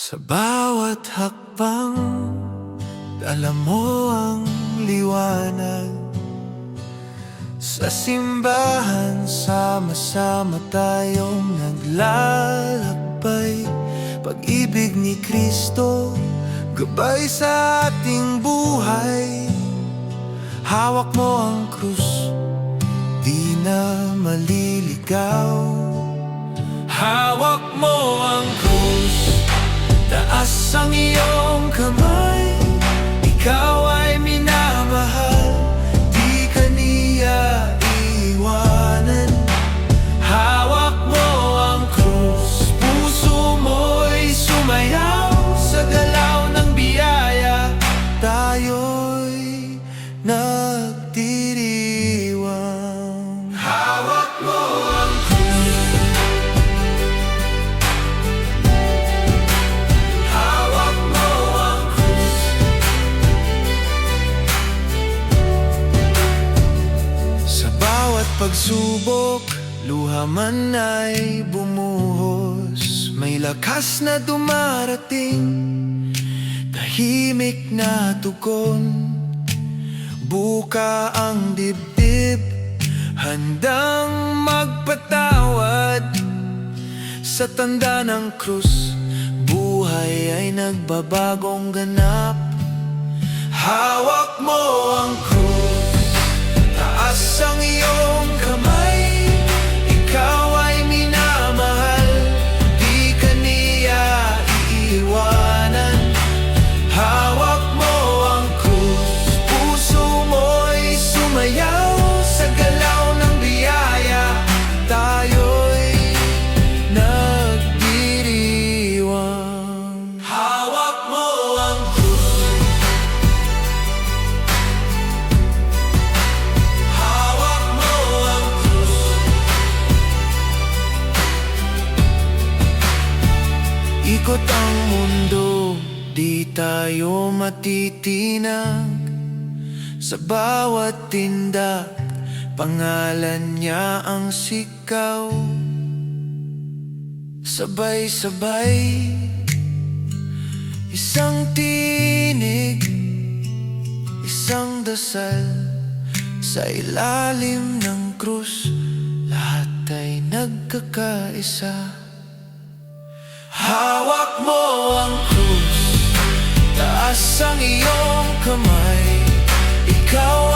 Sa bawat hakbang, dala mo ang liwanag. Sa simbahan, sama-sama tayong naglalakbay. Pag-ibig ni Kristo, gabay sa ating buhay. Hawak mo ang krus, di na maliligaw. Hawak mo ang krus, taas ang iyong kamay. Ikaw ay minamahal, di ka niya iiwanan. Hawak mo ang krus, puso mo'y sumayaw. Sa galaw ng biyaya, tayo'y nagdiriwang. Hawak mo ang krus, hawak mo ang krus. Sa bawat pagsubok, luha man ay bumuhos. May lakas na dumarating, tahimik na tugon. Buka ang dibdib, handang magpatawad. Sa tanda ng krus, buhay ay nagbabagong ganap. Hawak mo ang krus, taas ang iyong kamay. Ikaw ay minamahal, di ka niya iiwanan. Hawak mo ang krus, puso mo'y sumayaw. Sa galaw ng biyaya, tayo'y nagdiriwang. Hawak mo ang krus, hawak mo ang krus. Ikot ang mundo, di tayo matitinag. Sa bawat tindak, pangalan niya ang sikaw. Sabay-sabay, isang tinig, isang dasal. Sa ilalim ng krus, lahat ay nagkakaisa. Hawak mo ang krus, taas ang iyong kamay. Ikaw